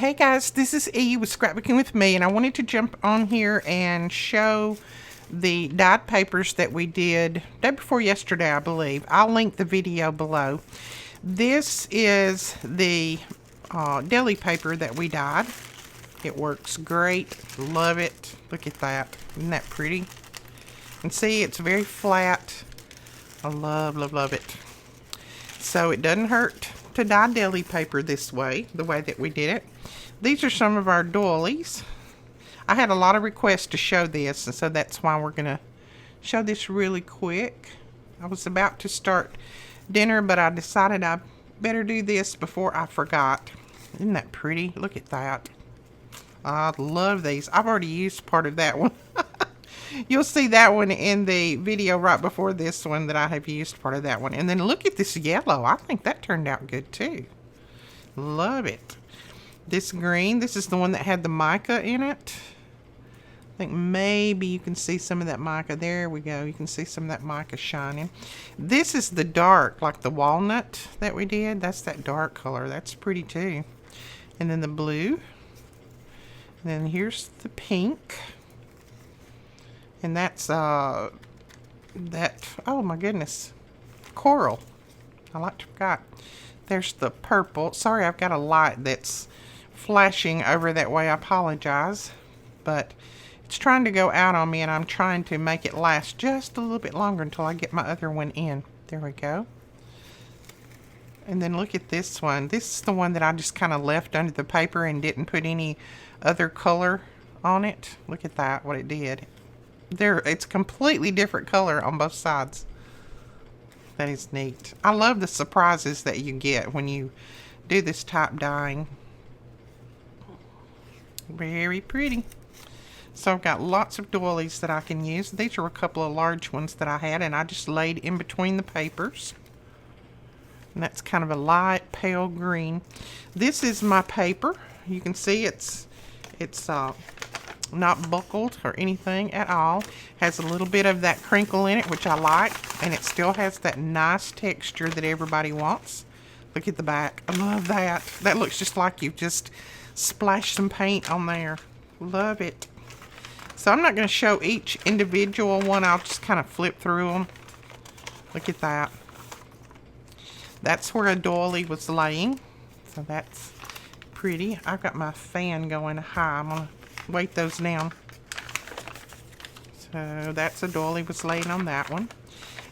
Hey guys, this is E with Scrapbooking with Me, and I wanted to jump on here and show the dyed papers that we did day before yesterday, I believe. I'll link the video below. This is the deli paper that we dyed. It works great. Love it. Look at that. Isn't that pretty? And see, it's very flat. I love, love, love it. So it doesn't hurt to dye deli paper this way, the way that we did it. These are some of our doilies. I had a lot of requests to show this, and so that's why we're going to show this really quick. I was about to start dinner, but I decided I better do this before I forgot. Isn't that pretty? Look at that. I love these. I've already used part of that one. You'll see that one in the video right before this one that I have used part of that one. And then look at this yellow. I think that turned out good too. Love it. This green, this is the one that had the mica in it. I think maybe you can see some of that mica. There we go. You can see some of that mica shining. This is the dark, like the walnut that we did. That's that dark color. That's pretty too. And then the blue. And then here's the pink. And that's, oh my goodness, coral. I like to forgot. There's the purple. Sorry, I've got a light that's flashing over that way. I apologize. But it's trying to go out on me, and I'm trying to make it last just a little bit longer until I get my other one in. There we go. And then look at this one. This is the one that I just kind of left under the paper and didn't put any other color on it. Look at that, what it did. There, it's a completely different color on both sides. That is neat. I love the surprises that you get when you do this type dyeing. Very pretty. So I've got lots of doilies that I can use. These are a couple of large ones that I had, and I just laid in between the papers. And that's kind of a light pale green. This is my paper. You can see it's not buckled or anything at all. Has a little bit of that crinkle in it, which I like, and it still has that nice texture that everybody wants. Look at the back. I love that. That looks just like you just splashed some paint on there. Love it. So I'm not going to show each individual one. I'll just kind of flip through them. Look at that. That's where a doily was laying. So that's pretty. I've got my fan going high. I'm going to weight those down. So that's a doily was laying on that one.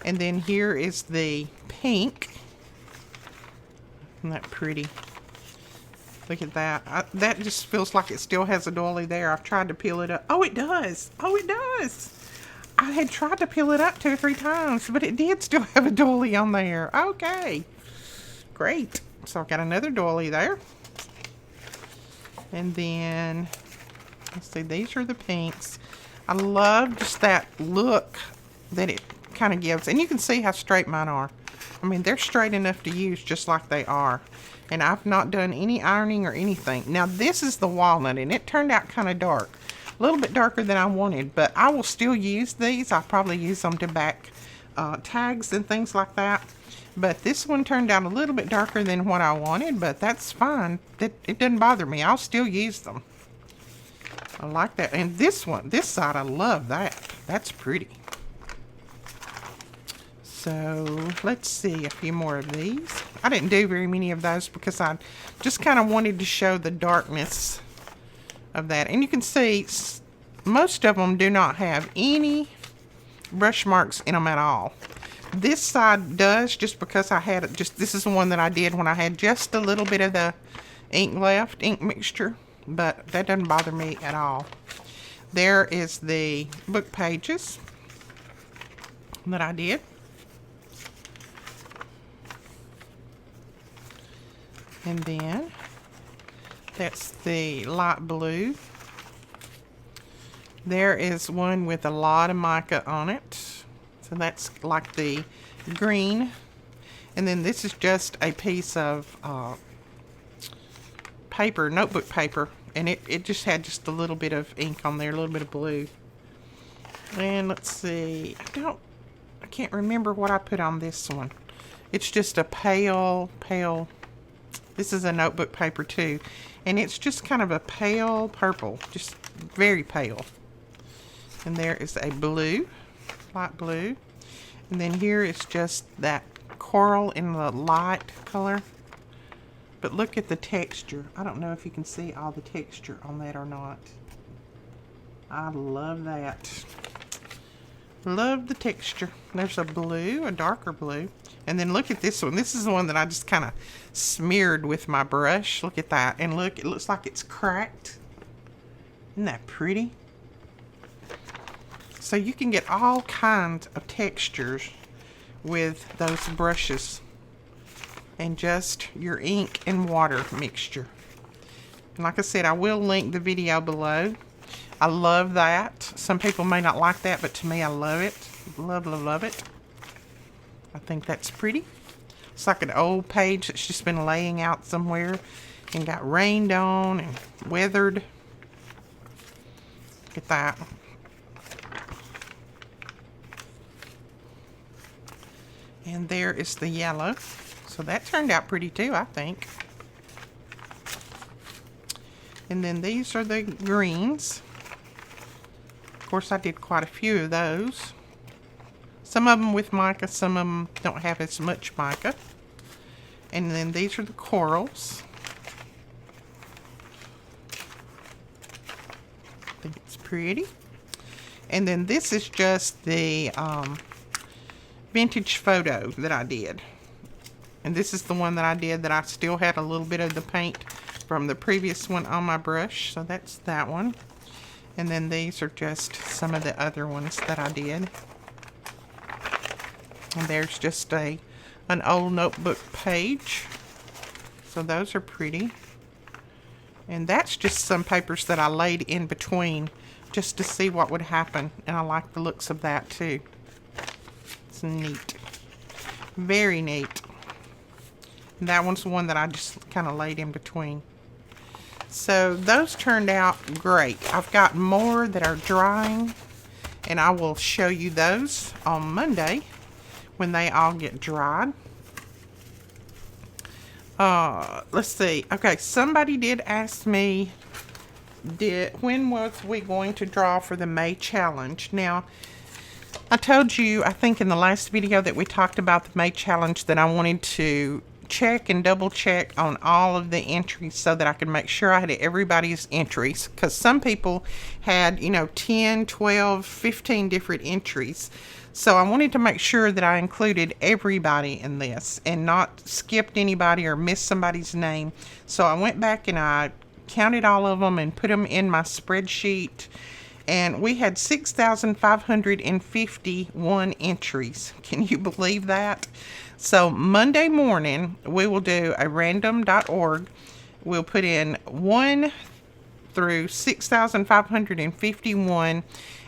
And then here is the pink. Isn't that pretty? Look at that. That just feels like it still has a doily there. I've tried to peel it up. Oh, it does. Oh, it does. I had tried to peel it up 2 or 3 times, but it did still have a doily on there. Okay. Great. So I've got another doily there. And then, let's see, these are the pinks. I love just that look that it kind of gives. And you can see how straight mine are. I mean, they're straight enough to use just like they are. And I've not done any ironing or anything. Now, this is the walnut, and it turned out kind of dark. A little bit darker than I wanted, but I will still use these. I'll probably use them to back tags and things like that. But this one turned out a little bit darker than what I wanted, but that's fine. It doesn't bother me. I'll still use them. I like that. And this one, this side, I love that. That's pretty. So let's see a few more of these. I didn't do very many of those because I just kind of wanted to show the darkness of that. And you can see most of them do not have any brush marks in them at all. This side does, just because I had it, this is the one that I did when I had just a little bit of the ink left, ink mixture, but that doesn't bother me at all. There is the book pages that I did. And then that's the light blue. There is one with a lot of mica on it. So that's like the green. And then this is just a piece of paper, notebook paper. And it just had just a little bit of ink on there, a little bit of blue. And let's see. I can't remember what I put on this one. It's just a pale This is a notebook paper too. And it's just kind of a pale purple, just very pale. And there is a blue, light blue. And then here is just that coral in the light color. But look at the texture. I don't know if you can see all the texture on that or not. I love that. Love the texture. There's a blue, a darker blue. And then look at this one. This is the one that I just kind of smeared with my brush. Look at that. And look, it looks like it's cracked. Isn't that pretty? So you can get all kinds of textures with those brushes. And just your ink and water mixture. And like I said, I will link the video below. I love that. Some people may not like that, but to me, I love it. Love, love, love it. I think that's pretty. It's like an old page that's just been laying out somewhere and got rained on and weathered. Look at that. And there is the yellow. So that turned out pretty too, I think. And then these are the greens. Of course, I did quite a few of those. Some of them with mica, some of them don't have as much mica. And then these are the corals. I think it's pretty. And then this is just the vintage photo that I did. And this is the one that I did that I still had a little bit of the paint from the previous one on my brush. So that's that one. And then these are just some of the other ones that I did. And there's just an old notebook page. So those are pretty. And that's just some papers that I laid in between just to see what would happen. And I like the looks of that too. It's neat. Very neat. And that one's the one that I just kind of laid in between. So those turned out great. I've got more that are drying, and I will show you those on Monday when they all get dried. Let's see. Okay, somebody did ask me, when was we going to draw for the May challenge? Now, I told you, I think in the last video that we talked about the May challenge, that I wanted to check and double check on all of the entries so that I could make sure I had everybody's entries, because some people had 10, 12, 15 different entries. So I wanted to make sure that I included everybody in this and not skipped anybody or missed somebody's name. So I went back and I counted all of them and put them in my spreadsheet, and we had 6,551 entries. Can you believe that? So Monday morning, we will do a random.org. We'll put in 1 through 6,551,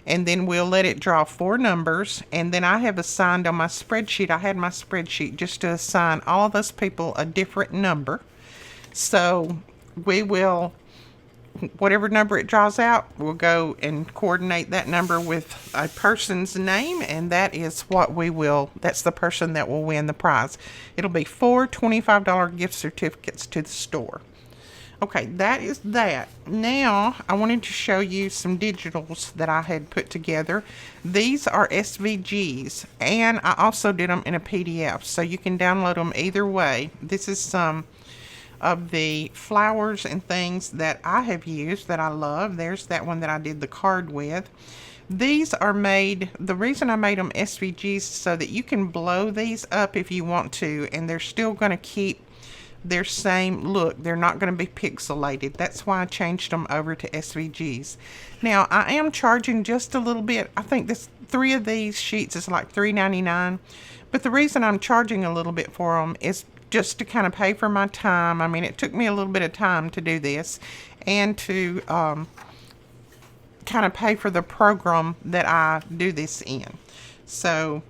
and then we'll let it draw 4 numbers. And then I have assigned on my spreadsheet, I had my spreadsheet just to assign all of those people a different number. So we will, whatever number it draws out, we'll go and coordinate that number with a person's name, and that is what we will, that's the person that will win the prize. It'll be 4 $25 gift certificates to the store. Okay, that is that. Now, I wanted to show you some digitals that I had put together. These are SVGs, and I also did them in a PDF, so you can download them either way. This is some of the flowers and things that I have used that I love. There's that one that I did the card with. These are made, the reason I made them SVGs is so that you can blow these up if you want to, and they're still going to keep their same look. They're not going to be pixelated. That's why I changed them over to SVGs. Now, I am charging just a little bit. I think this 3 of these sheets is like $3.99, but the reason I'm charging a little bit for them is just to kind of pay for my time. I mean, it took me a little bit of time to do this, and to kind of pay for the program that I do this in. So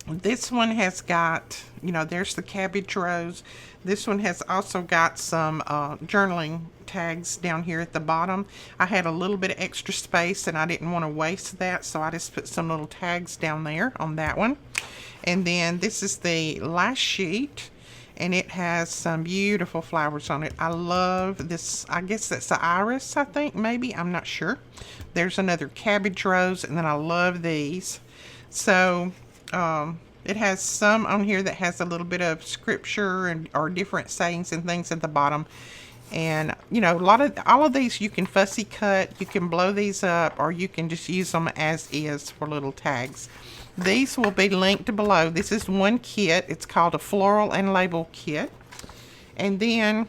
this one has got, there's the cabbage rose. This one has also got some journaling tags down here at the bottom. I had a little bit of extra space and I didn't want to waste that, so I just put some little tags down there on that one. And then this is the last sheet. and it has some beautiful flowers on it. I love this. I guess that's the iris, I think, maybe. I'm not sure. There's another cabbage rose, and then I love these. So it has some on here that has a little bit of scripture and or different sayings and things at the bottom. And you know, all of these you can fussy cut, you can blow these up, or you can just use them as is for little tags. These will be linked below. This is one kit. It's called a Floral and Label Kit. And then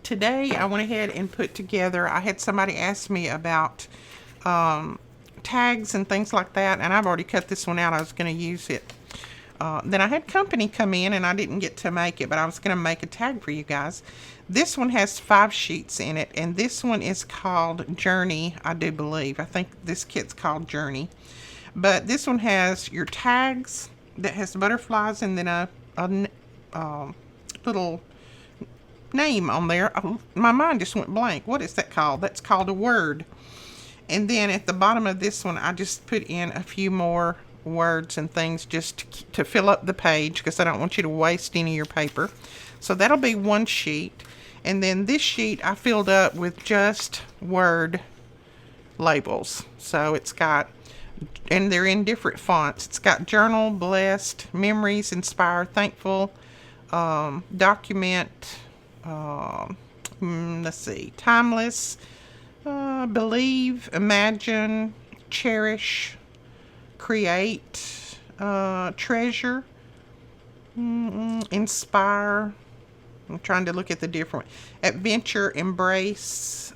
today I went ahead and put together, I had somebody ask me about tags and things like that, and I've already cut this one out. I was going to use it. Then I had company come in, and I didn't get to make it, but I was going to make a tag for you guys. This one has 5 sheets in it, and this one is called Journey, I do believe. I think this kit's called Journey. But this one has your tags that has butterflies and then a little name on there. Oh, my mind just went blank. What is that called? That's called a word. And then at the bottom of this one, I just put in a few more words and things just to fill up the page, because I don't want you to waste any of your paper. So that'll be one sheet. And then this sheet I filled up with just word labels. So it's got, and they're in different fonts. It's got journal, blessed, memories, inspire, thankful, document, let's see, timeless, believe, imagine, cherish, create, treasure, inspire. I'm trying to look at the different, adventure, embrace,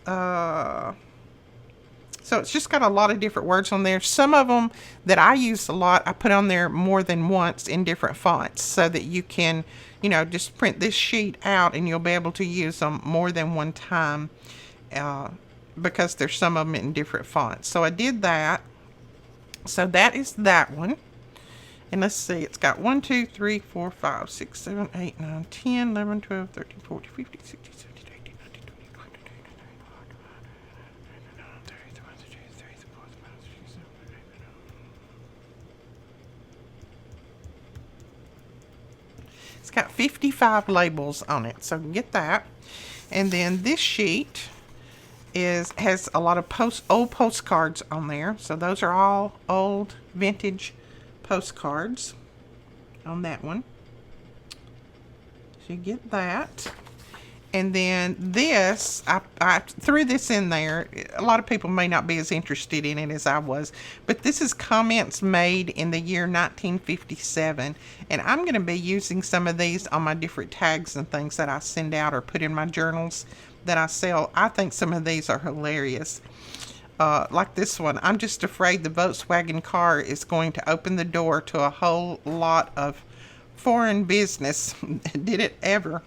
so it's just got a lot of different words on there. Some of them that I use a lot, I put on there more than once in different fonts, so that you can, you know, just print this sheet out and you'll be able to use them more than one time, because there's some of them in different fonts. So I did that. So that is that one. And let's see, it's got 1, 2, 3, 4, 5, 6, 7, 8, 9, 10, 11, 12, 13, 14, 15, 16, 17, 18, 19, 20, 21, 22, 23, it's got 55 labels on it, so get that. And then this sheet has a lot of old postcards on there. So those are all old vintage postcards on that one. So you get that. And then this, I threw this in there. A lot of people may not be as interested in it as I was, but this is comments made in the year 1957. And I'm going to be using some of these on my different tags and things that I send out or put in my journals that I sell. I think some of these are hilarious. Like this one, I'm just afraid the Volkswagen car is going to open the door to a whole lot of foreign business. Did it ever?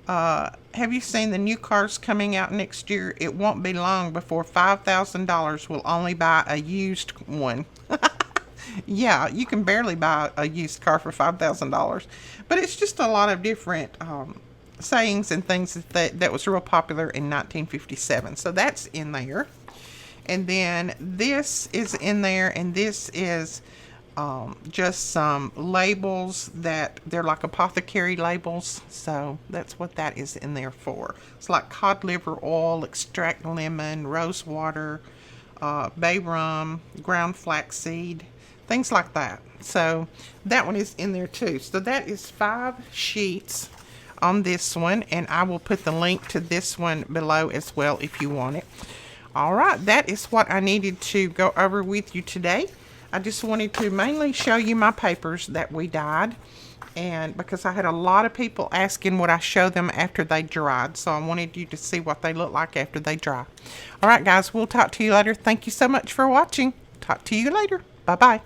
Have you seen the new cars coming out next year? It won't be long before $5,000 will only buy a used one. Yeah, you can barely buy a used car for $5,000. But it's just a lot of different sayings and things that was real popular in 1957. So that's in there. And then this is in there, and this is just some labels that they're like apothecary labels. So that's what that is in there for. It's like cod liver oil, extract lemon, rose water, bay rum, ground flaxseed, things like that. So that one is in there too. So that is 5 sheets on this one, and I will put the link to this one below as well if you want it. All right, that is what I needed to go over with you today. I just wanted to mainly show you my papers that we dyed, and because I had a lot of people asking would I show them after they dried, so I wanted you to see what they look like after they dry. All right, guys, we'll talk to you later. Thank you so much for watching. Talk to you later. Bye-bye.